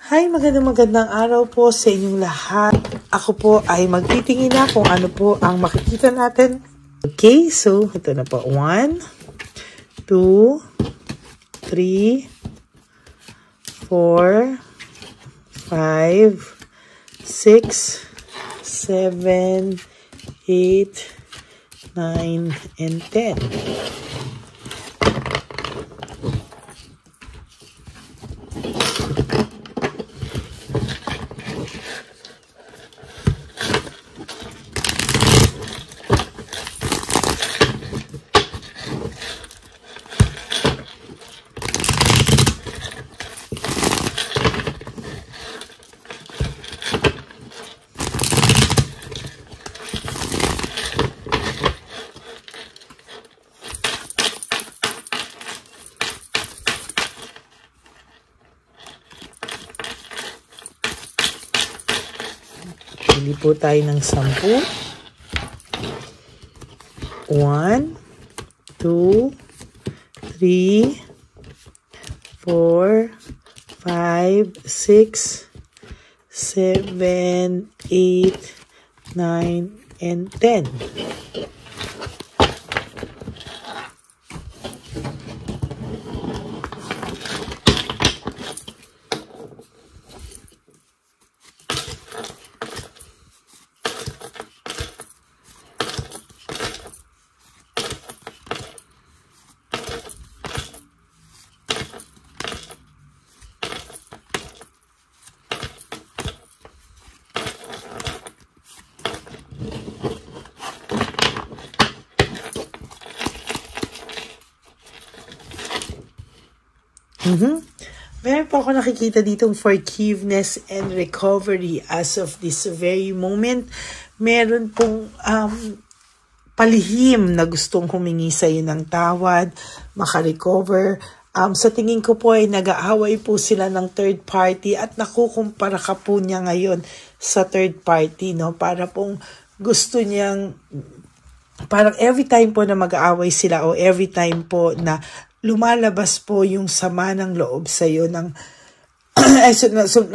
Hi, magandang araw po sa inyong lahat. Ako po ay magtitingin na kung ano po ang makikita natin. Okay, so ito na po. 1, 2, 3, 4, 5, 6, 7, 8, 9, and 10. Pili po tayo ng 10. 1, 2, 3, 4, 5, 6, 7, 8, 9, and 10. Meron po ako nakikita ditong forgiveness and recovery as of this very moment. Meron pong palihim na gustong humingi sa iyo ng tawad, makarecover. Sa tingin ko po ay nag-aaway po sila ng third party at nakukumpara ka po niya ngayon sa third party, no? Para pong gusto niyang, parang every time po na mag-aaway sila o every time po na lumalabas po yung sama ng loob sa iyo ng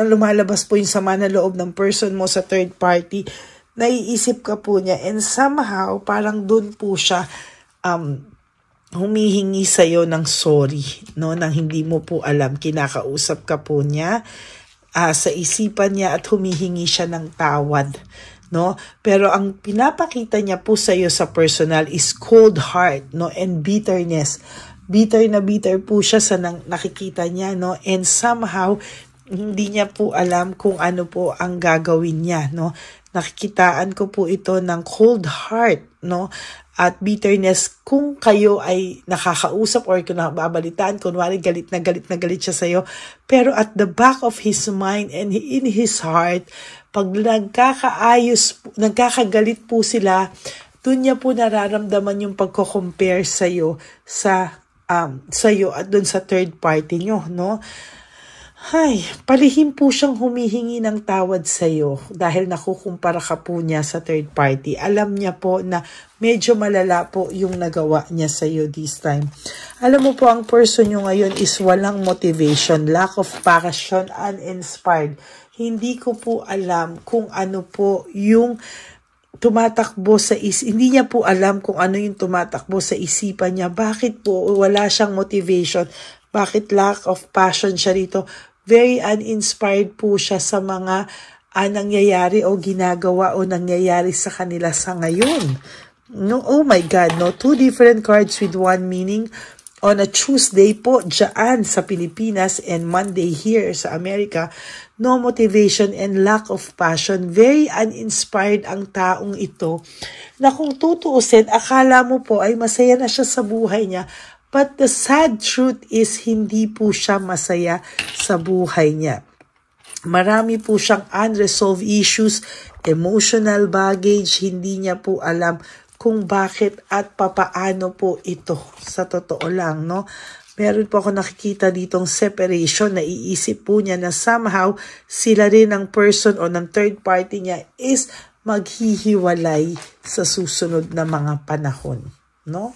lumalabas po yung sama ng loob ng person mo sa third party, naiisip ka po niya and somehow parang doon po siya humihingi sa iyo ng sorry, no, nang hindi mo po alam. Kinakausap ka po niya sa isipan niya at humihingi siya ng tawad, no? Pero ang pinapakita niya po sa iyo sa personal is cold heart, no, and bitterness. Bitter na bitter po siya sa nakikita niya, no? And somehow, hindi niya po alam kung ano po ang gagawin niya, no? Nakikitaan ko po ito ng cold heart, no? At bitterness kung kayo ay nakakausap or kung nakababalitaan, kunwari galit na galit siya sa'yo. Pero at the back of his mind and in his heart, pag nagkakagalit po sila, doon niya po nararamdaman yung pagko-compare sa'yo sa'yo at dun sa third party nyo, no? Ay, palihim po siyang humihingi ng tawad sa'yo dahil nakukumpara ka po niya sa third party. Alam niya po na medyo malala po yung nagawa niya sa'yo this time. Alam mo po, ang person nyo ngayon is walang motivation, lack of passion, uninspired. Hindi ko po alam kung ano po yung tumatakbo sa hindi niya po alam kung ano yung tumatakbo sa isipan niya. Bakit po wala siyang motivation? Bakit lack of passion siya rito? Very uninspired po siya sa mga nangyayari o ginagawa o nangyayari sa kanila sa ngayon. No, oh my God, no? 2 different cards with one meaning. On a Tuesday po, dyan sa Pilipinas and Monday here sa Amerika, no motivation and lack of passion. Very uninspired ang taong ito na kung tutuusin, akala mo po ay masaya na siya sa buhay niya. But the sad truth is hindi po siya masaya sa buhay niya. Marami po siyang unresolved issues, emotional baggage, hindi niya po alam kung bakit at papaano po ito sa totoo lang, no? Meron po ako nakikita ditong separation, naiisip po niya na somehow sila rin ang person o ng third party niya is maghihiwalay sa susunod na mga panahon, no?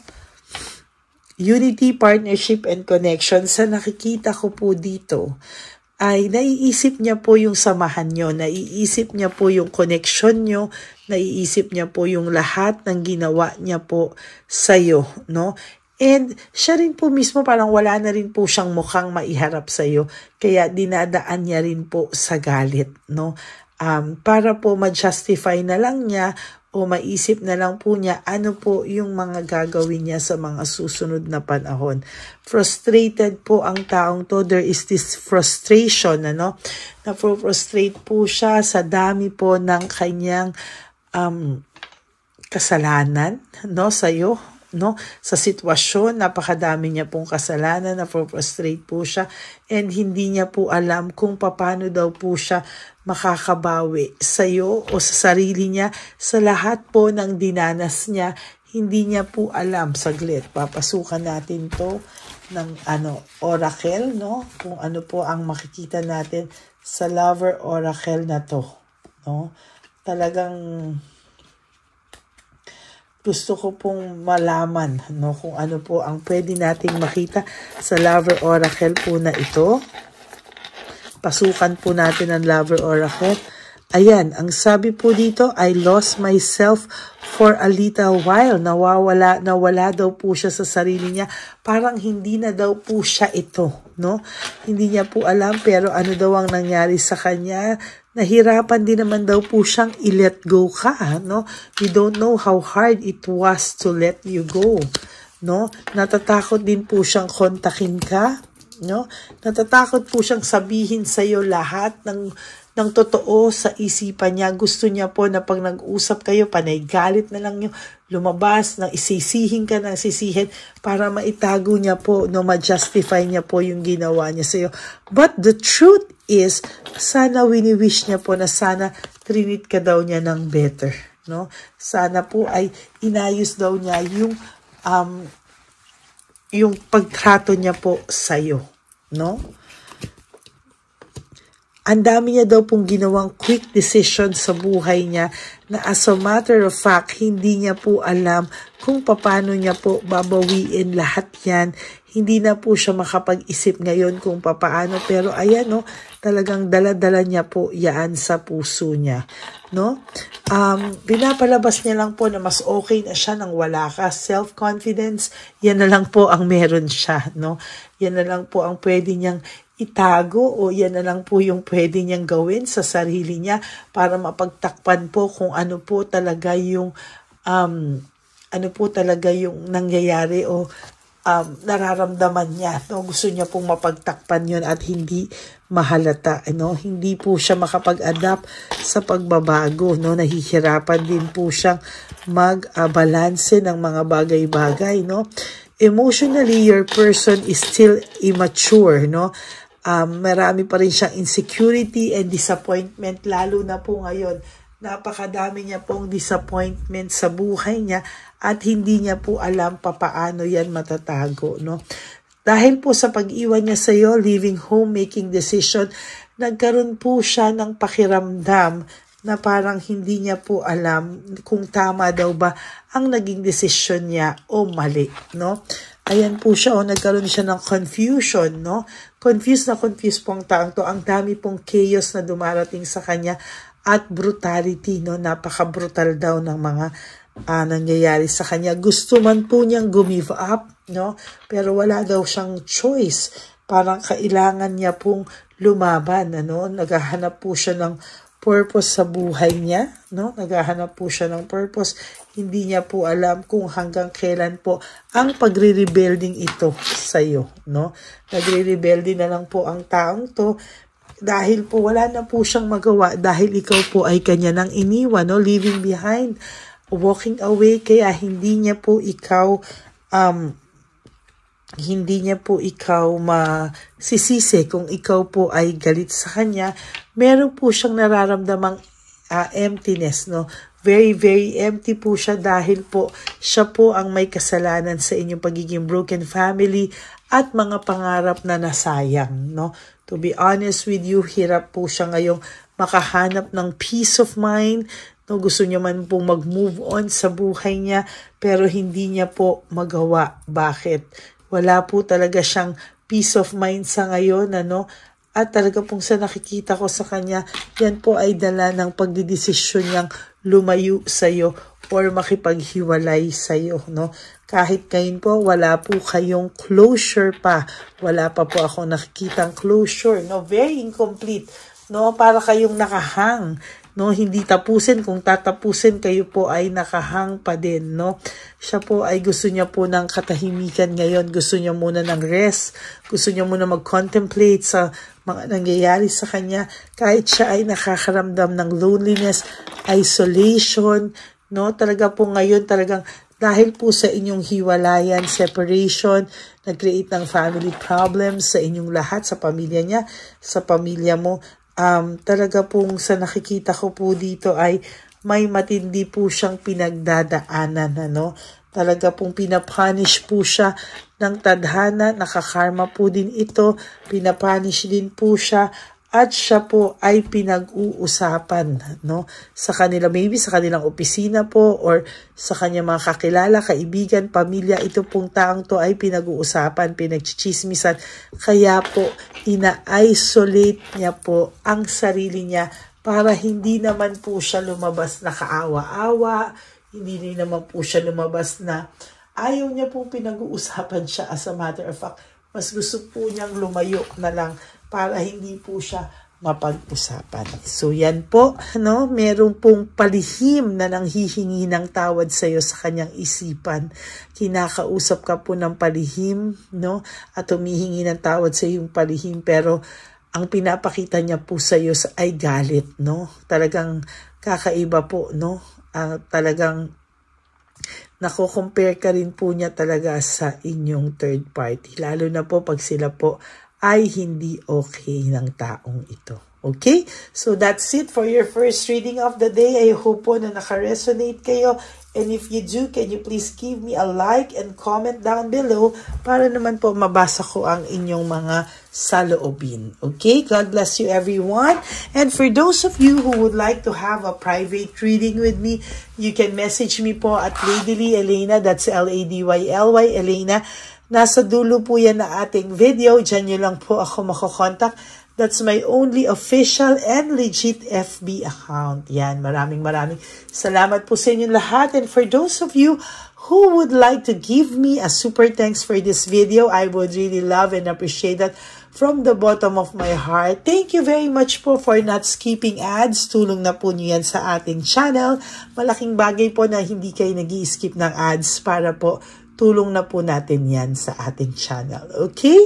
Unity, partnership, and connection. Sa nakikita ko po dito, ay naiisip niya po yung samahan nyo, naiisip niya po yung connection nyo, naiisip niya po yung lahat ng ginawa niya po sa'yo, no? And siya rin po mismo parang wala na rin po siyang mukhang maiharap sa'yo, kaya dinadaan niya rin po sa galit, no? Para po ma-justify na lang niya o maisip na lang po niya ano po yung mga gagawin niya sa mga susunod na panahon. Frustrated po ang taong to. There is this frustration, ano? Na-frustrate po siya sa dami po ng kanyang kasalanan, no, sa'yo, no, sa sitwasyon. Napakadami niya pong kasalanan, na-frustrate po siya, and hindi niya po alam kung paano daw po siya makakabawi sa iyo o sa sarili niya, sa lahat po ng dinanas niya. Hindi niya po alam. Saglit, papasukan natin to ng oracle, no? Kung ano po ang makikita natin sa lover oracle na to, no? Talagang gusto ko pong malaman, no, kung ano po ang pwede nating makita sa lover oracle po na ito. Pasukan po natin ang lover oracle. Ayan, ang sabi po dito, I lost myself for a little while. Nawala daw po siya sa sarili niya. Parang hindi na daw po siya ito, no? Hindi niya po alam, pero ano daw ang nangyari sa kanya. Nahirapan din naman daw po siyang i-let go ka, no? You don't know how hard it was to let you go, no? Natatakot din po siyang kontakin ka, no? Natatakot po siyang sabihin sa iyo lahat ng totoo sa isipan niya. Gusto niya po na pag nag-usap kayo, panay galit na lang yung lumabas, na isisihin ka ng sisihin para maitago niya po, no, ma-justify niya po yung ginawa niya sa iyo. But the truth is, sana wini-wish niya po na sana trinit ka daw niya ng better, no? Sana po ay inayos daw niya yung pagtrato niya po sa iyo, no? Ang dami niya daw pong ginawang quick decision sa buhay niya na as a matter of fact, hindi niya po alam kung paano niya po babawiin lahat yan. Hindi na po siya makapag-isip ngayon kung paano, pero ayan, no, talagang dala-dala niya po yan sa puso niya, no? Pinapalabas niya lang po na mas okay na siya nang wala ka. Self-confidence, yan na lang po ang meron siya, no? Yan na lang po ang pwede niyang itago, o yan na lang po yung pwede niyang gawin sa sarili niya para mapagtakpan po kung ano po talaga yung nangyayari o nararamdaman niya, no? Gusto niya pong mapagtakpan yun at hindi mahalata, no? Hindi po siya makapag-adapt sa pagbabago, no? Nahihirapan din po siyang mag-balanse ng mga bagay-bagay, no? Emotionally, your person is still immature, no? Marami pa rin siyang insecurity and disappointment, lalo na po ngayon. Napakadami niya pong disappointment sa buhay niya at hindi niya po alam paano yan matatago, no? Dahil po sa pag-iwan niya sa iyo, leaving home, making decision, nagkaroon po siya ng pakiramdam na parang hindi niya po alam kung tama daw ba ang naging desisyon niya o mali, no? Ayan po siya, nagkaroon siya ng confusion, no? Confused po ang taong to. Ang dami pong chaos na dumarating sa kanya at brutality, no? Napaka-brutal daw ng mga nangyayari sa kanya. Gusto man po niyang gumive up, no? Pero wala daw siyang choice. Parang kailangan niya pong lumaban, ano? Naghahanap po siya ng purpose sa buhay niya, no? Naghahanap po siya ng purpose. Hindi niya po alam kung hanggang kailan po ang pagre-rebuilding ito sa iyo, no? Nagre-rebelde na lang po ang taong to dahil po wala na po siyang magawa dahil ikaw po ay kanya nang iniwan, no? Leaving behind, walking away, kaya hindi niya po ikaw masisisi kung ikaw po ay galit sa kanya. Meron po siyang nararamdamang emptiness, no? Very, very empty po siya dahil po siya po ang may kasalanan sa inyong pagiging broken family at mga pangarap na nasayang, no? To be honest with you, hirap po siya ngayong makahanap ng peace of mind, no? Gusto niya man pong mag-move on sa buhay niya, pero hindi niya po magawa. Bakit? Wala po talaga siyang peace of mind sa ngayon, ano? at talaga pong sa nakikita ko sa kanya, yan po ay dala ng pagdidesisyon niyang lumayo sa'yo or makipaghiwalay sa'yo, no? Kahit ngayon po, wala po kayong closure pa. Wala pa po ako nakikitang closure, no? Very incomplete, no? Para kayong nakahang, no, hindi tapusin. Kung tatapusin, kayo po ay nakahang pa din, no. Siya po ay gusto niya po ng katahimikan ngayon. Gusto niya muna ng rest. Gusto niya muna mag-contemplate sa mga nangyayari sa kanya. Kahit siya ay nakakaramdam ng loneliness, isolation, no. Talaga po ngayon, talagang dahil po sa inyong hiwalayan, separation, nag-create ng family problems sa inyong lahat, sa pamilya niya, sa pamilya mo. Talaga pong sa nakikita ko po dito ay may matindi po siyang pinagdadaanan, ano? Talaga pong pinapunish po siya ng tadhana, nakakarma po din ito, pinapunish din po siya, at siya po ay pinag-uusapan, no? Sa kanila, maybe sa kanilang opisina po or sa kanya mga kakilala, kaibigan, pamilya, ito pong taong to ay pinag-uusapan, pinagchichismisan. Kaya po, ina-isolate niya po ang sarili niya para hindi naman po siya lumabas na kaawa-awa, hindi rin naman po siya lumabas na ayaw niya pong pinag-uusapan siya. As a matter of fact, mas gusto po niyang lumayo na lang para hindi po siya mapag-usapan. So yan po, no? Meron pong palihim na nanghihingi ng tawad sa iyo sa kanyang isipan. Kinakausap ka po ng palihim, no? At humihingi ng tawad sa iyong palihim, pero ang pinapakita niya po sa iyo ay galit, no? Talagang kakaiba po, no? Talagang nako-compare ka rin po niya talaga sa inyong third party. Lalo na po pag sila po ay hindi okay ng taong ito. Okay? So that's it for your first reading of the day. I hope po na naka-resonate kayo. And if you do, can you please give me a like and comment down below para naman po mabasa ko ang inyong mga saloobin. Okay? God bless you everyone. And for those of you who would like to have a private reading with me, you can message me po at Ladyly Elena. That's Ladyly Elena. Nasa dulo po yan na ating video. Diyan nyo lang po ako makokontak. That's my only official and legit FB account. Yan, maraming salamat po sa inyong lahat. And for those of you who would like to give me a super thanks for this video, I would really love and appreciate that from the bottom of my heart. Thank you very much po for not skipping ads. Tulong na po niyo yan sa ating channel. Malaking bagay po na hindi kayo nag-i-skip ng ads para po tulong na po natin yan sa ating channel. Okay?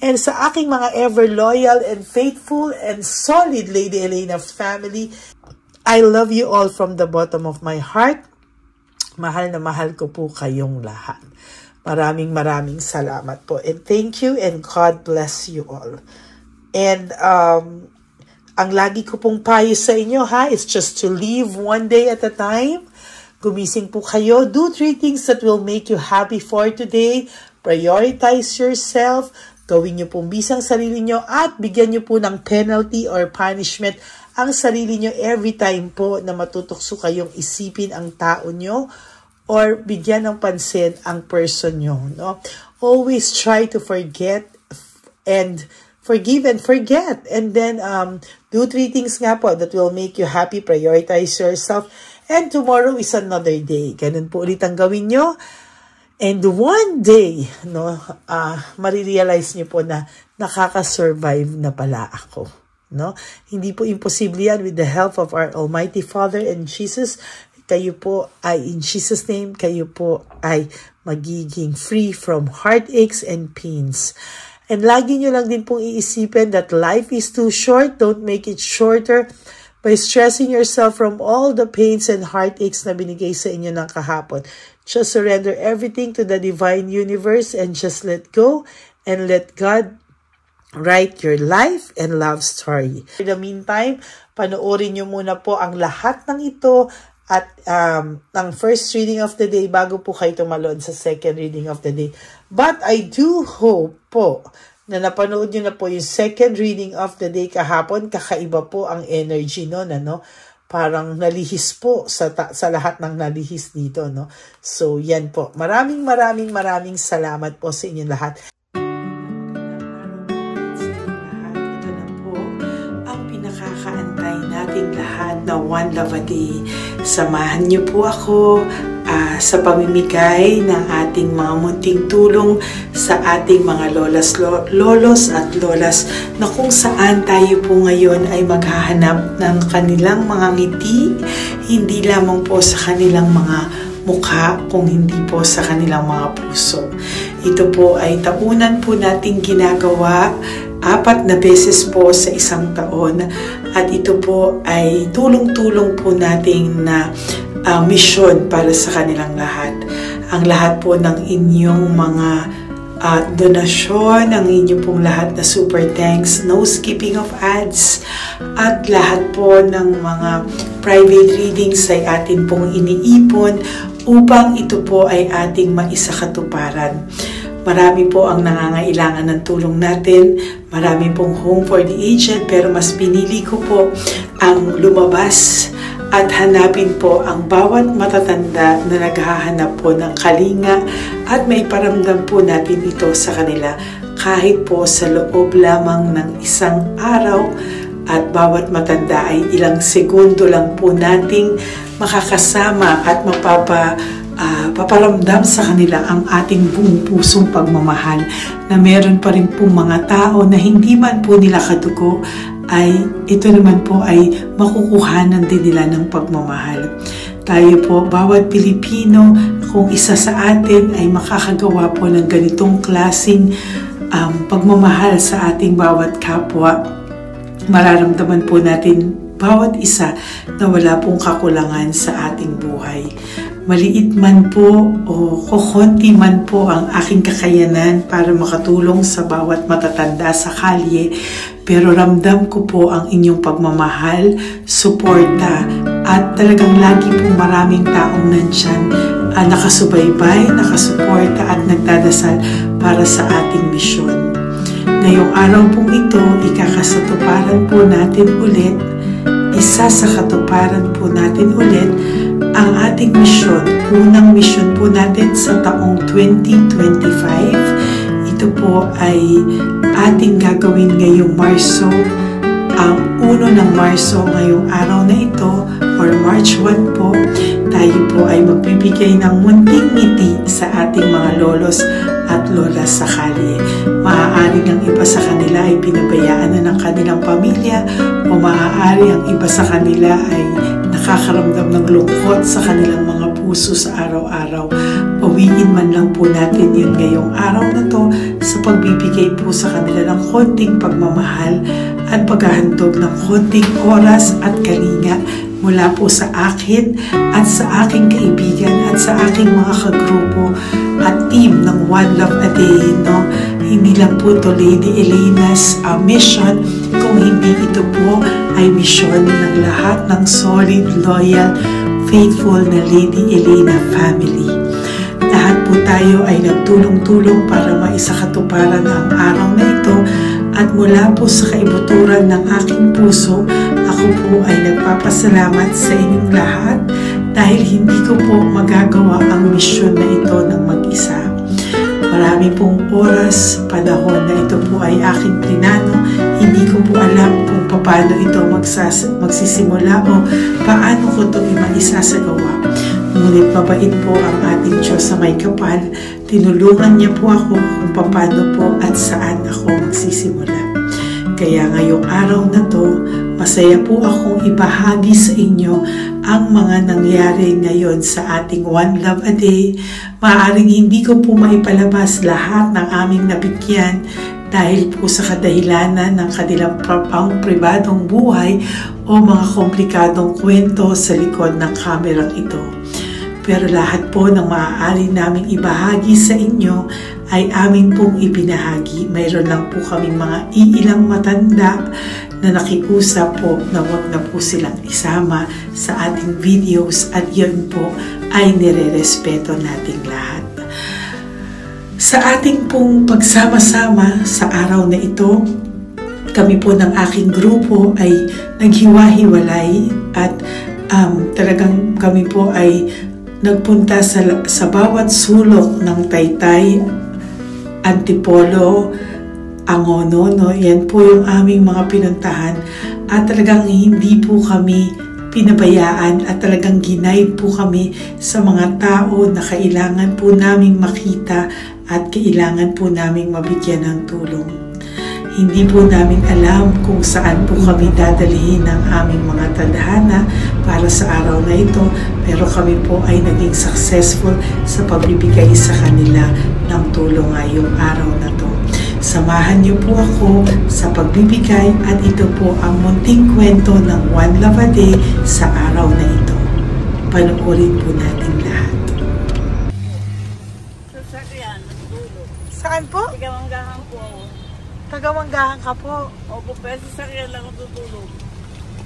And sa aking mga ever loyal and faithful and solid Lady Elena family, I love you all from the bottom of my heart. Mahal na mahal ko po kayong lahat. Maraming salamat po. And thank you and God bless you all. And ang lagi ko pong payo sa inyo is just to live one day at a time. Gumising po kayo. Do 3 things that will make you happy for today. Prioritize yourself. Gawin nyo pong bisang sarili nyo at bigyan nyo po ng penalty or punishment ang sarili nyo every time po na matutokso kayong isipin ang tao nyo or bigyan ng pansin ang person nyo. No? Always try to forget and forgive and forget. And then do 3 things nga po that will make you happy. Prioritize yourself. And tomorrow is another day. Ganun po ulit ang gawin nyo. And one day, no, marirealize nyo po na nakaka-survive na pala ako. No? Hindi po imposible yan with the help of our Almighty Father and Jesus. Kayo po ay, in Jesus' name, kayo po ay magiging free from heartaches and pains. And lagi nyo lang din pong iisipin that life is too short. Don't make it shorter by stressing yourself from all the pains and heartaches na binigay sa inyo ng kahapon. Just surrender everything to the divine universe and just let go and let God write your life and love story. In the meantime, panoorin nyo muna po ang lahat ng ito at ang first reading of the day bago po kayo tumalon sa second reading of the day. But I do hope po na napanood nyo na po yung second reading of the day kahapon. Kakaiba po ang energy no, ano? Parang nalihis po sa lahat ng nalihis dito, no? So, yan po. Maraming salamat po sa inyo lahat. Ito na nakakaantay nating lahat na One Love a Day. Samahan niyo po ako sa pamimigay ng ating mga munting tulong sa ating mga lolos at lolas na kung saan tayo po ngayon ay maghahanap ng kanilang mga ngiti, hindi lamang po sa kanilang mga mukha, kung hindi po sa kanilang mga puso. Ito po ay taunan po nating ginagawa 4 na beses po sa isang taon, at ito po ay tulong-tulong po nating na misyon para sa kanilang lahat. Ang lahat po ng inyong mga donasyon, ang inyong pong lahat na super thanks, no skipping of ads, at lahat po ng mga private readings ay atin pong iniipon upang ito po ay ating maisakatuparan. Marami po ang nangangailangan ng tulong natin. Marami pong home for the aged, pero mas pinili ko po ang lumabas at hanapin po ang bawat matatanda na naghahanap po ng kalinga at may paramdam po natin ito sa kanila kahit po sa loob lamang ng isang araw, at bawat matanda ay ilang segundo lang po nating makakasama at paparamdam sa kanila ang ating buong pusong pagmamahal, na meron pa rin pong mga tao na hindi man po nila kadugo ay ito naman po ay makukuhanan din nila ng pagmamahal. Tayo po, bawat Pilipino, kung isa sa atin ay makakagawa po ng ganitong klaseng pagmamahal sa ating bawat kapwa, mararamdaman po natin bawat isa na wala pong kakulangan sa ating buhay. Maliit man po o kokonti man po ang aking kakayanan para makatulong sa bawat matatanda sa kalye, pero ramdam ko po ang inyong pagmamahal, suporta, at talagang lagi po maraming taong nandyan nakasubaybay, nakasuporta at nagdadasal para sa ating misyon. Ngayong araw pong ito, ikakasatuparan po natin ulit, isa sa katuparan po natin ulit ang ating misyon. Unang misyon po natin sa taong 2025. Ito po ay ating gagawin ngayong Marso, ang 1 ng Marso, ngayong araw na ito, or March 1 po. Tayo po ay magbibigay ng munting ngiti sa ating mga lolos at lolas sa kalye. Maaari ang iba sa kanila ay pinabayaan na ng kanilang pamilya, o maaari ang iba sa kanila ay nakakaramdam ng lungkot sa kanilang mga puso sa araw-araw. Pawiin man lang po natin yun ngayong araw na to sa pagbibigay po sa kanila ng konting pagmamahal at paghahandog ng konting oras at kalinga mula po sa akin at sa aking kaibigan at sa aking mga kagrupo at team ng One Love a Day. No? Hindi lang po ito Lady Elena's mission, kung hindi ito po ay mission ng lahat ng solid, loyal, faithful na Lady Elena family. Lahat po tayo ay nagtulong-tulong para maisakatuparan ang araw na ito, at mula po sa kaibuturan ng aking puso, ako po ay nagpapasalamat sa inyong lahat dahil hindi ko po magagawa ang misyon na ito ng mag-isa. Marami pong oras, panahon na ito po ay aking plinano. Hindi ko po alam kung paano ito magsisimula o paano ko ito maisasagawa. Ngunit mabait po ang ating Diyos sa may kapal. Tinulungan niya po ako kung paano po at saan ako magsisimula. Kaya ngayong araw na to, masaya po akong ibahagi sa inyo ang mga nangyari ngayon sa ating One Love a Day. Maaaring hindi ko po maipalabas lahat ng aming nabigyan dahil po sa kadahilanan ng kanilang pribadong buhay o mga komplikadong kwento sa likod ng kamerang ito. Pero lahat po ng maaari naming ibahagi sa inyo ay amin pong ibinahagi. Mayroon lang po kaming mga iilang matanda na nakiusap po na wag na po silang isama sa ating videos, at yun po ay nire-respeto nating lahat. Sa ating pong pagsama-sama sa araw na ito, kami po ng aking grupo ay naghiwa-hiwalay, at talagang kami po ay nagpunta sa bawat sulok ng Taytay, Antipolo, Angono, no? Yan po yung aming mga pinuntahan at talagang hindi po kami pinabayaan at talagang ginaid po kami sa mga tao na kailangan po naming makita at kailangan po naming mabigyan ng tulong. Hindi po namin alam kung saan po kami dadalhin ng aming mga tadhana para sa araw na ito, pero kami po ay naging successful sa pagbibigay sa kanila ng tulong ngayong araw na to. Samahan niyo po ako sa pagbibigay at ito po ang munting kwento ng One Love a Day sa araw na ito. Panoorin po natin lahat. Sasakyan, natutulog. Saan po? Tagamanggahan po ako. Tagamanggahan ka po. Opo, pero sasakyan lang ako tutulog.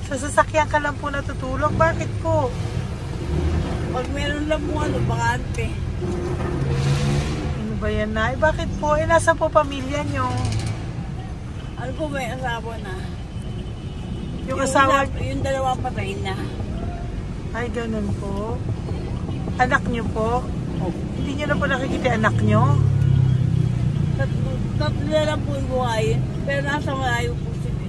Sa sasakyan ka lang po natutulog? Bakit po? Pag meron lang po bakante. Ano ba yan, Nay? Bakit po? Nasa po pamilya nyo? Ano po, may asawa na. Yung asawa? Yung dalawa patay na. Ay, ganun po. Anak nyo po? Opo. Hindi nyo na po nakikita anak nyo? Tatlo na lang po yung buhay. Pero nasa malayo po sila.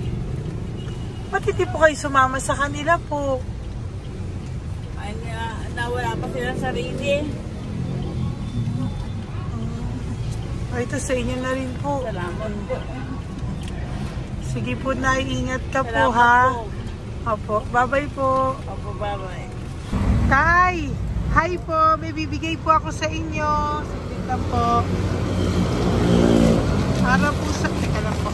Ba't hindi po kayo sumama sa kanila po? Ay, nawala pa sila sa sarili. Ay, ito sa inyo na rin po. Salamat po. Sige po, Nay. Ingat ka po, Salamat ha? po. Opo. Bye-bye po. Opo, bye-bye. Tay! Hi po! May bibigay po ako sa inyo. Saglit lang po. Para po sa... Teka lang po,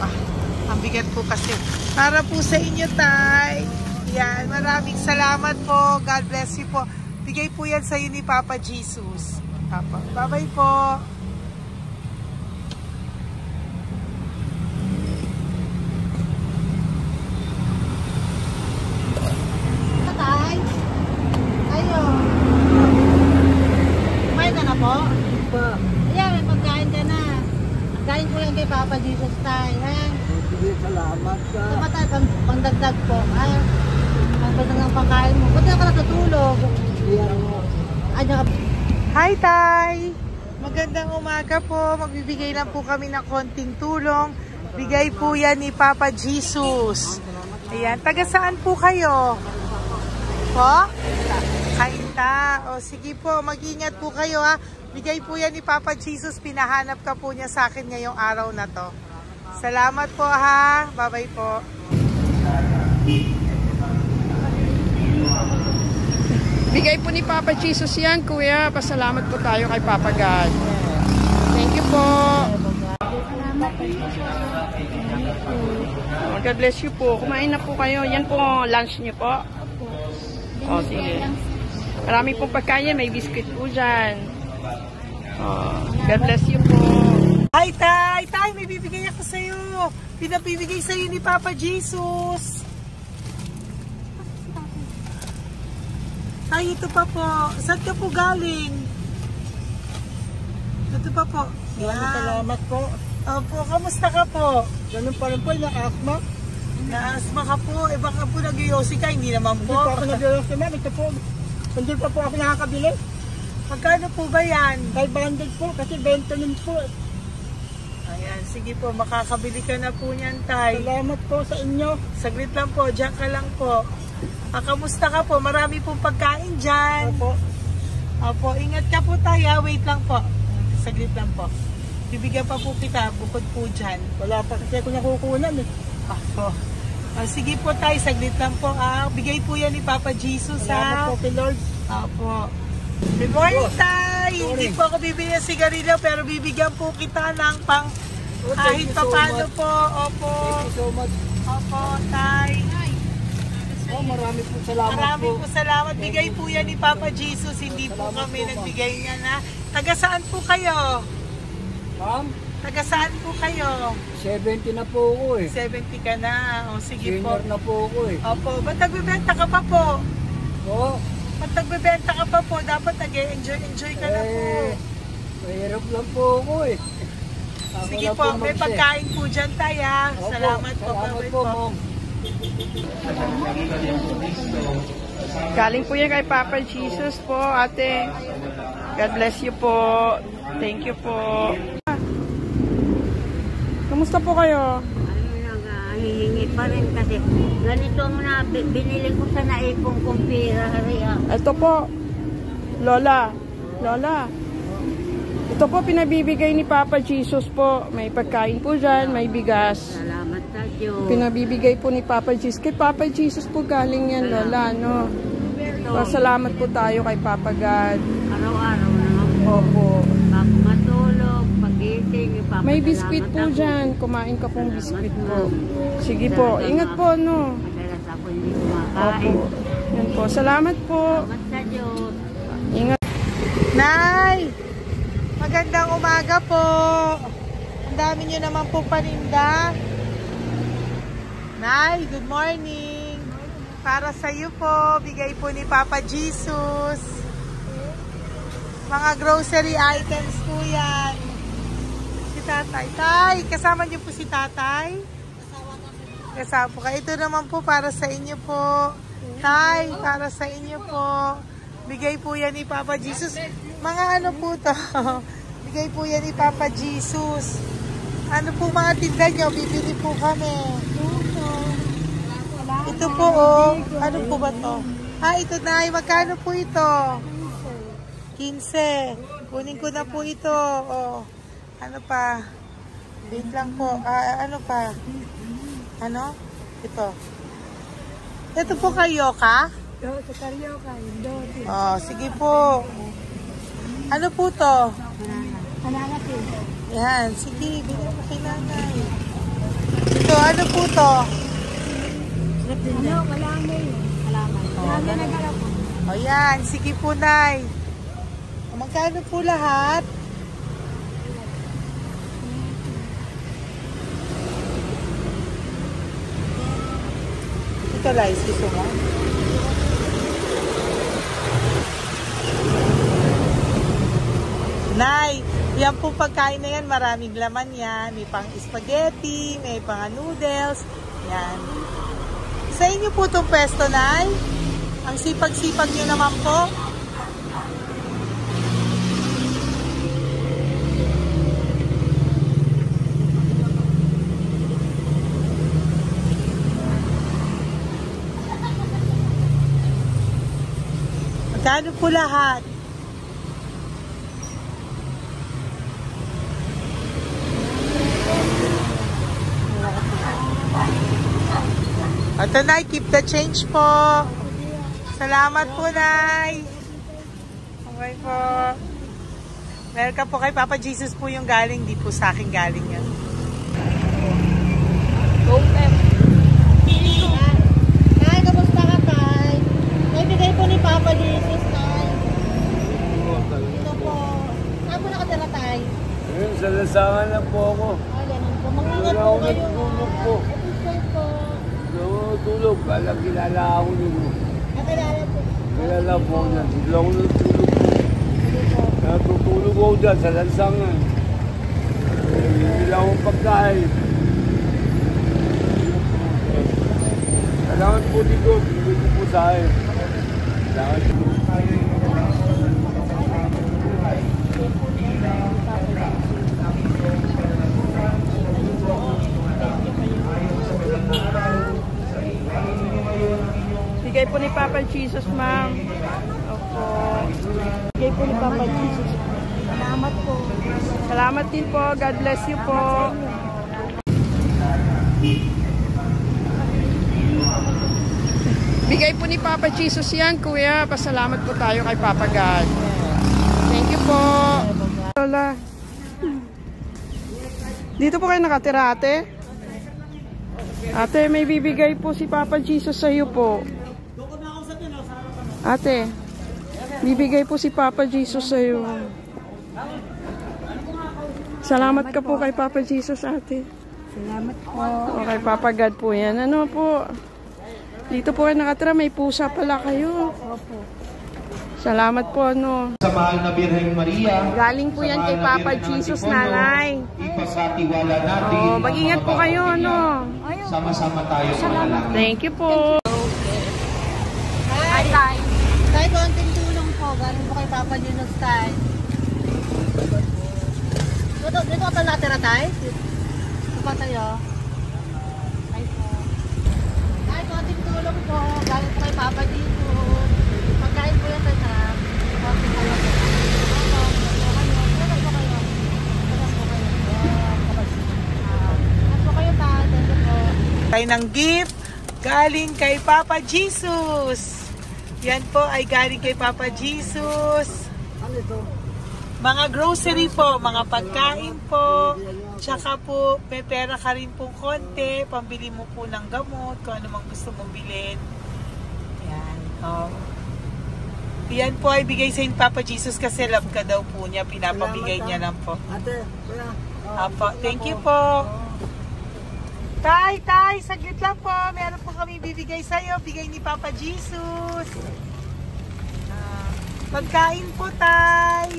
Ang bigat po kasi. Para po sa inyo, Tay. Yan. Maraming salamat po. God bless you po. Bigay po yan sa iyo ni Papa Jesus. Papa. Bye-bye po. Tay, ayo. Kumain ka na po? Ayan, may pagkain ka na. Galing ko lang kay Papa Jesus, Tay, ha? Sige, salamat ka. Tumatay, pangdagdag po, ha? Pangdagdag ng pagkain mo. Buti na ka natutulog. Ano ka? Hi, Tay! Magandang umaga po. Magbibigay lang po kami ng konting tulong. Bigay po yan ni Papa Jesus. Ayan. Taga saan po kayo? Po? Kainta. O sige po, mag-ingat po kayo, ha. Bigay po yan ni Papa Jesus. Pinahanap ka po niya sa akin ngayong araw na to. Salamat po, ha. Bye-bye po. Bigay po ni Papa Jesus yan, Kuya. Pasalamat po tayo kay Papa God. Thank you po. Oh, God bless you po. Kumain na po kayo. Yan po lunch niyo po. Oh, sige. Marami pong pagkain. May biscuit po dyan. Oh, God bless you po. Hi, Tay! Tay, may bibigay ako sa'yo. Pinabibigay sa'yo ni Papa Jesus. Tay, ito pa po. Saan ka po galing? Ito pa po. Salamat po. Opo, kamusta ka po? Ganun pa rin po, na-asma. Na-asma ka po. Eh baka po nag-yosi ka, hindi naman Hindi po. po ako nag-ios naman. Ito po. Hindi pa po ako nakakabili. Magkano po ba yan? 500 po kasi 20 nun po. Ayan, sige po. Makakabili ka na po niyan, Tay. Salamat po sa inyo. Saglit lang po. Diyan ka lang po. Kamusta ka po? Marami pong pagkain dyan. Opo. Opo, ingat ka po tayo. Wait lang po. Saglit lang po. Bibigyan pa po kita bukod po dyan. Wala pa kasi ako nakukunan eh. Opo. Sige po tayo, saglit lang po. Bigay po yan ni Papa Jesus, Salamat po kay Lord. Opo. Good morning, Tay! Hindi po ako bibili ng sigarilyo pero bibigyan po kita ng pang kahit pa paano po. Opo. Thank you so much. Opo, Tay. Oh, marami po salamat Maraming po. po salamat. Bigay po yan ni Papa Jesus. Hindi po kami nagbigay niya na. Taga saan po kayo? Ma'am, Taga saan po kayo? 70 na po ako eh. 70 ka na. O sige po. Senior na po ako eh. Opo. Ba't nagbibenta ka pa po? Oo. Ba't nagbibenta ka pa po? Dapat nag-enjoy ka na po. Mahirap lang po ako eh. Ako Sige lang po. May mag-share. pagkain po dyan tayo. Opo, Salamat po. Salamat Bye-bye po, ma'am. Galing po yan kay Papa Jesus po, ate. God bless you po. Thank you po. Kamusta po kayo? Hihingi pa rin kasi ganito ang binili ko sa naipong kong pera. Ito po, Lola. Lola. Ito po pinabibigay ni Papa Jesus po. May pagkain po dyan, may bigas. Salamat sa Diyos. Pinabibigay po ni Papa Jesus. Kay Papa Jesus po galing yan, Lola, no? Pasalamat po tayo kay Papa God. Araw-araw naman po. Opo. Bago matulog, pagising, May biskwit po dyan. Kumain ka pong biskwit po. Sige po. Ingat po, no? Madalas ako hindi kumakain. Opo. Yan po. Salamat po. Salamat sa Diyos. Ingat. Nay! Magandang umaga po. Ang dami nyo naman po paninda. Nay, good morning. Para sa iyo po, bigay po ni Papa Jesus. Mga grocery items po yan. Si Tatay. Tay, kasama niyo po si Tatay? Kasama po kayo. Ito naman po para sa inyo po. Tay, para sa inyo po. Bigay po yan ni Papa Jesus. Mga ano po to? Bigay po yan ni Papa Jesus. Ano po mga tinda nyo? Bibili po kami. Ito po oh. Ano po ba to? Ito na. Magkano po ito? 15. Kunin ko na po ito. Oh. Ano pa? Wait lang po. Ano pa? Ano? Ito. Ito po kayo ka? Sa Carioca, Oh, sige po. Ano po to? Banana tea. Yan, sige, bigyan mo kay nanay. Ito, ano po to? Ano? Kalamay. Kalamay. O yan, sige po, nay. Magkano po lahat? Ito, Lice, gusto mo? Nay, yan po pagkain na yan, maraming laman yan. May pang spaghetti, may pang noodles. Yan. Sa inyo po itong pwesto, Nay? Ang sipag-sipag nyo naman po. Magkano po lahat? Ito, Nay, keep the change po. Salamat po, Nay. Okay po. Welcome po kay Papa Jesus po yung galing. Di po sa akin galing yan. Go, Pep. Tay, kamusta ka, Tay? May bigay po ni Papa Jesus, Tay. Ito po. Saan po nakatira, Tay? Ngayon, sa lasangan na po ako. Ganun po. Mag-ingat Wala po ako kayo. natulog po. Ito po. Natulog. Alam, kilala ako nyo. Nakilala po. Kilala po na. Hindi ako natulog po. Natutulog ako dyan sa lansangan. Hindi lang akong pagkain. Kailangan po dito. Hindi ko po sa akin. Kailangan po. Bigay po ni Papa Jesus, ma'am. Opo. Bigay po ni Papa Jesus. Salamat po. Salamat din po. God bless you po. Bigay po ni Papa Jesus yan, kuya. Pasalamat po tayo kay Papa God. Thank you po. Lola. Dito po kayo nakatira, ate? Ate, may bibigay po si Papa Jesus sa iyo po. Ate, bibigay po si Papa Jesus sa iyo. Salamat ka po kay Papa Jesus, ate. Salamat po. O kay Papa God po yan. Ano po? Dito po kayo nakatira, may pusa pala kayo. Opo. Salamat po, ano. Sa mahal na Birhen Maria. Galing po yan kay Papa Jesus, nanay. Ipagkatiwala natin. Oh, mag-ingat po kayo, ano. Sama-sama tayo manalangin. Thank you po. Hi, Tay. Tay, konting tulong po. Galing po kay Papa Jesus, Tay. Dito ka natira, Tay? po sa'yo. Ay po. Ay, konting tulong po. Galing po kay Papa dito. Pagkain po yan sa konting tulong po. Tayo ng gift galing kay Papa Jesus. Yan po ay galing kay Papa Jesus. Mga grocery po, mga pagkain po. Tsaka po, may pera ka rin po konti. Pambili mo po ng gamot, kung ano mang gusto mong bilhin. Yan. Yan po ay bigay sa Papa Jesus kasi love ka daw po niya. Pinapabigay niya lang po. Ate, kuya. Apo, thank you po. Tay, saglit lang po. Meron po kami bibigay sa'yo. Bigay ni Papa Jesus. Pagkain po, Tay.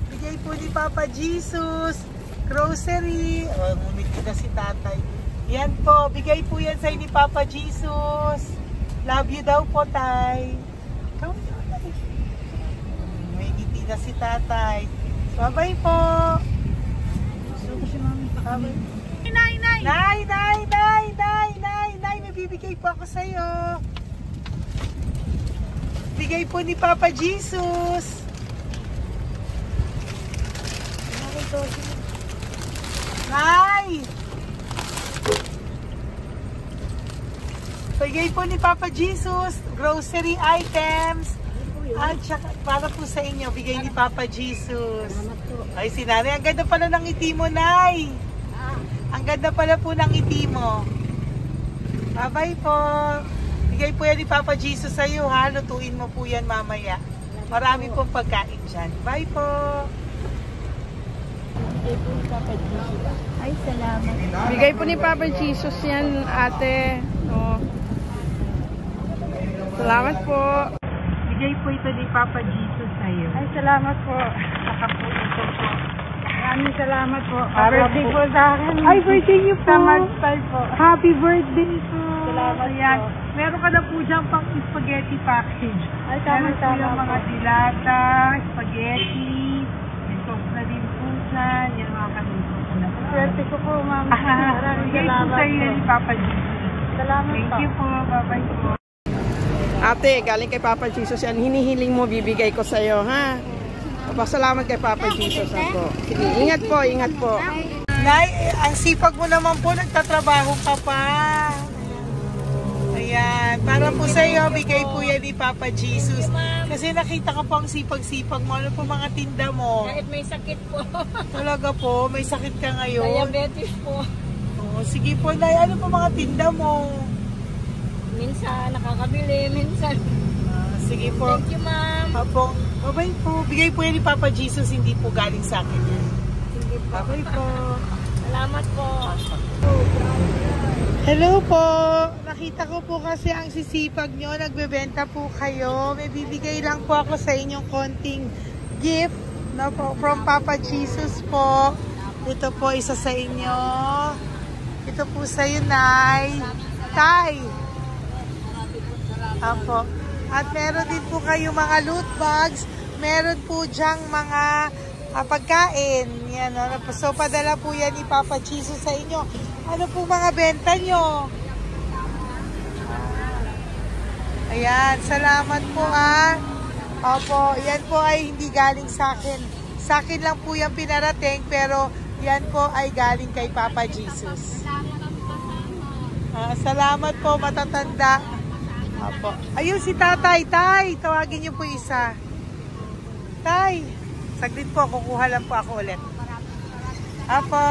Bigay po ni Papa Jesus. Grocery. Ngumiti na si Tatay. Yan po. Bigay po yan sa'yo ni Papa Jesus. Love you daw po, Tay. May ngiti na si Tatay. Bye-bye po. Bye-bye. Nay, may bibigay po ako sa'yo. Bigay po ni Papa Jesus. Nay! Bigay po ni Papa Jesus, grocery items. At saka, para po sa inyo, bigay ni Papa Jesus. Ay, si Nanay, ang ganda pala ng ngiti mo, Nay. Ang ganda pala po ng ngiti mo. Bye-bye po. Bigay po yan ni Papa Jesus sa'yo, ha? Lutuin mo po yan mamaya. Marami pong pagkain dyan. Bye po. Ay, salamat. Bigay po ni Papa Jesus yan, ate. Oh. Salamat po. Bigay po ito ni Papa Jesus sa'yo. Ay, salamat po. Saka po ito po. Maraming salamat po. Birthday po sa akin. Ay, birthday niyo po. Sa Magpal po. Happy birthday po. Salamat Ayan. po. Meron ka na po dyan pang spaghetti package. Ay, Meron po tama-tama yung mga po. dilata, spaghetti, may sauce na din po dyan. Yan mga kaluto ko na po. Swerte ko po, ma'am. Maraming Bigay po salamat sa'yo po. ni Papa Jesus. Salamat Thank po. you po. Bye-bye po. Ate, galing kay Papa Jesus yan. Hinihiling mo, bibigay ko sa'yo, ha? Pasalamat kay Papa Jesus ako. Sige, ingat po, ingat po. Nay, ang sipag mo naman po, nagtatrabaho ka pa. Ayan, para po sa iyo, bigay po yan ni Papa Jesus. Kasi nakita ko po ang sipag-sipag mo. Ano po mga tinda mo? Kahit may sakit po. Talaga po, may sakit ka ngayon. Diabetes po. Oh, sige po, Nay, ano po mga tinda mo? Minsan nakakabili, minsan. Sige po. Thank you, ma'am. Apo, bye po. Bigay po yan ni Papa Jesus, hindi po galing sa akin yan. Sige po. Bye po. Salamat po. Hello po! Nakita ko po kasi ang sisipag nyo, nagbebenta po kayo. May bibigay lang po ako sa inyong konting gift, no, po, from Papa Jesus po. Ito po isa sa inyo. Ito po sa iyo, Nay. Tay! Apo. At meron din po kayo mga loot bags. Meron po dyang mga pagkain. Yan, no? So, padala po yan ni Papa Jesus sa inyo. Ano po mga benta nyo? Ayan, salamat po Opo, yan po ay hindi galing sa akin. Sa akin lang po yan pinarating, pero yan po ay galing kay Papa Jesus. Salamat po, matatanda. Opo. Ayun si Tatay. Tay, tawagin niyo po isa. Tay, saglit po, kukuha lang po ako ulit. Opo.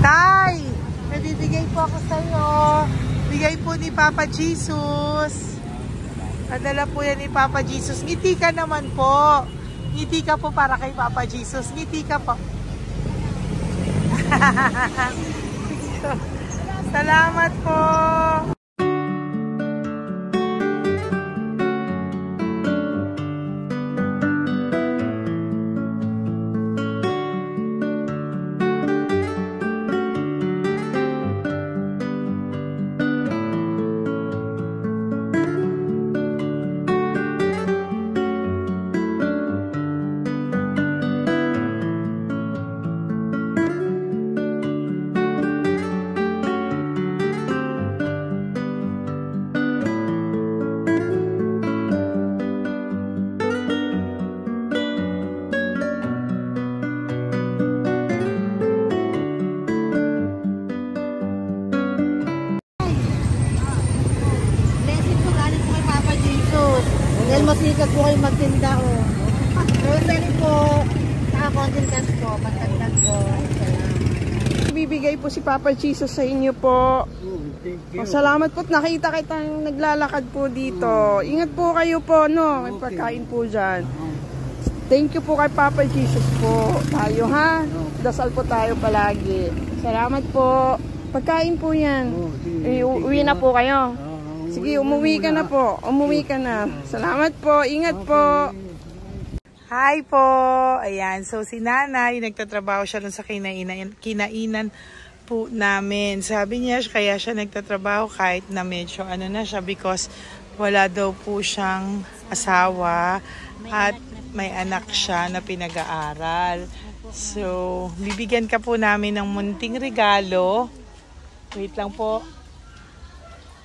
Tay, may bibigay po ako sa iyo. Bigay po ni Papa Jesus. Padala po yan ni Papa Jesus. Ngiti ka naman po. Ngiti ka po para kay Papa Jesus. Ngiti ka po. Salamat po. Dahil masikat po kayo magtinda o. Grocery po. Saka konting cash po. Pagtagdag po. Bibigay po si Papa Jesus sa inyo po. Salamat po. Nakita kitang naglalakad po dito. Ingat po kayo po, no? May pagkain po dyan. Thank you po kay Papa Jesus po. Tayo ha. Dasal po tayo palagi. Salamat po. Pagkain po yan. Uwi na po kayo. Sige, umuwi ka na po. Umuwi ka na. Salamat po. Ingat po. Hi po! Ayan, so si nanay, nagtatrabaho siya dun sa kinainan po namin. Sabi niya, kaya siya nagtatrabaho kahit na medyo ano na siya because wala daw po siyang asawa at may anak siya na pinag-aaral. So, bibigyan ka po namin ng munting regalo. Wait lang po.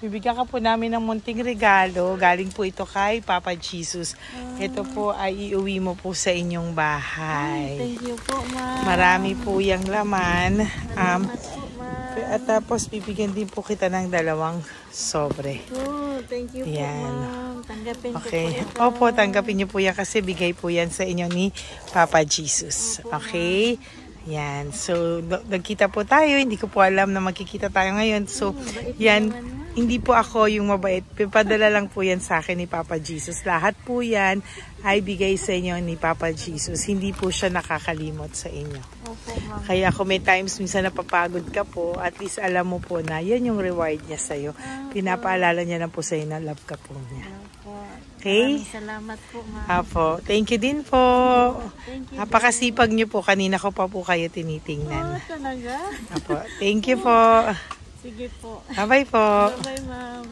Bibigyan ka po namin ng munting regalo. Galing po ito kay Papa Jesus. Ito po ay iuwi mo po sa inyong bahay. Thank you po, ma'am. Marami po yung laman. At tapos bibigyan din po kita ng 2 sobre. Oh, thank you po, ma'am. Tanggapin ko po ito. Opo, tanggapin niyo po yan kasi bigay po yan sa inyo ni Papa Jesus. Okay? Yan. So, nagkita po tayo. Hindi ko po alam na magkikita tayo ngayon. So, yan. Hindi po ako yung mabait. Padala lang po yan sa akin ni Papa Jesus. Lahat po yan ay bigay sa inyo ni Papa Jesus. Hindi po siya nakakalimot sa inyo. Kaya kung may times minsan napapagod ka po, at least alam mo po na yan yung reward niya sa'yo. Pinapaalala niya na po sa'yo na love ka po niya. Okay? Salamat po, ma'am. Apo. Thank you din po. Napakasipag niyo po. Kanina ko pa po kayo tinitingnan. Talaga? Apo. Thank you po. Sige po. Bye-bye po. Bye-bye, ma'am.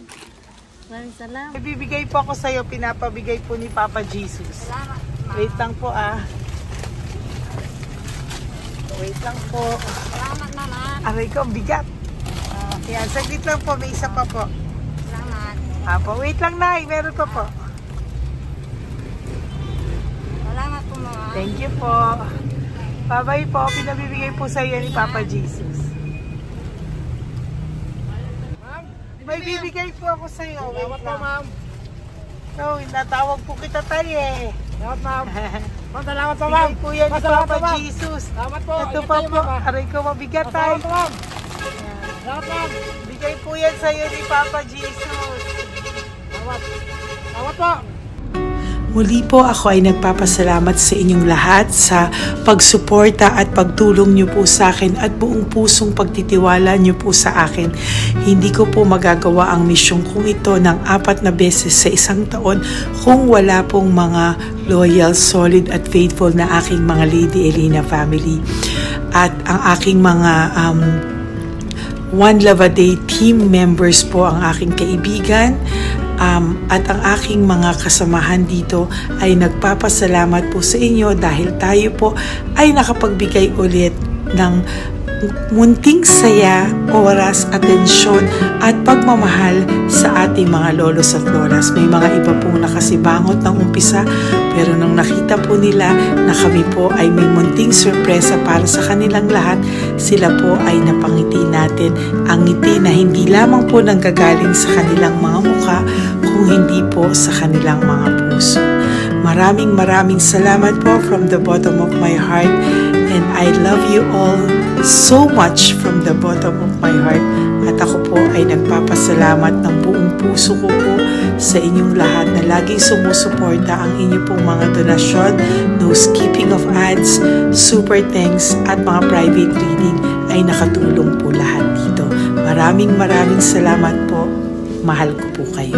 Maraming salamat. Ibibigay po ako sa'yo, pinapabigay po ni Papa Jesus. Salamat. Wait lang po Wait lang po. Salamat, ma'am. Aray ko, bigat. Yan, saglit lang po, may isa pa po. Salamat. Apo, wait lang na, meron pa po. Salamat po, ma'am. Thank you po. Bye-bye po, pinabibigay po sa'yo ni Papa Jesus. May bibigay po ako sa'yo. Wait lang. ma'am. So, natawag po kita tayo eh. Salamat, ma'am. Ma'am, salamat po, ma'am. Bigay po yan ni Salamat Papa po, ma'am. Jesus. Salamat po. Ito Ingat pa kayo, po. ma'am. Aray ko, mabigat tayo. Salamat po, ma'am. Salamat, ma'am. Bigay po yan sa'yo ni Papa Jesus. Salamat. Salamat po. Muli po ako ay nagpapasalamat sa inyong lahat sa pagsuporta at pagtulong niyo po sa akin at buong pusong pagtitiwala niyo po sa akin. Hindi ko po magagawa ang misyong kong ito ng 4 na beses sa isang taon kung wala pong mga loyal, solid at faithful na aking mga Lady Elena family. At ang aking mga One Love a Day team members po ang aking kaibigan. At ang aking mga kasamahan dito ay nagpapasalamat po sa inyo dahil tayo po ay nakapagbigay ulit ng munting saya, oras, atensyon at pagmamahal sa ating mga lolos at lolas. May mga iba pong nakasibangot ng umpisa pero nung nakita po nila na kami po ay may munting sorpresa para sa kanilang lahat, sila po ay napangiti natin. Ang ngiti na hindi lamang po nanggagaling sa kanilang mga mukha kung hindi po sa kanilang mga puso. Maraming salamat po from the bottom of my heart, and I love you all so much from the bottom of my heart. At ako po ay nagpapasalamat ng buong puso ko po sa inyong lahat na laging sumusuporta. Ang inyo pong mga donasyon, no skipping of ads, super thanks at mga private reading ay nakatulong po lahat dito. Maraming salamat po. Mahal ko po kayo.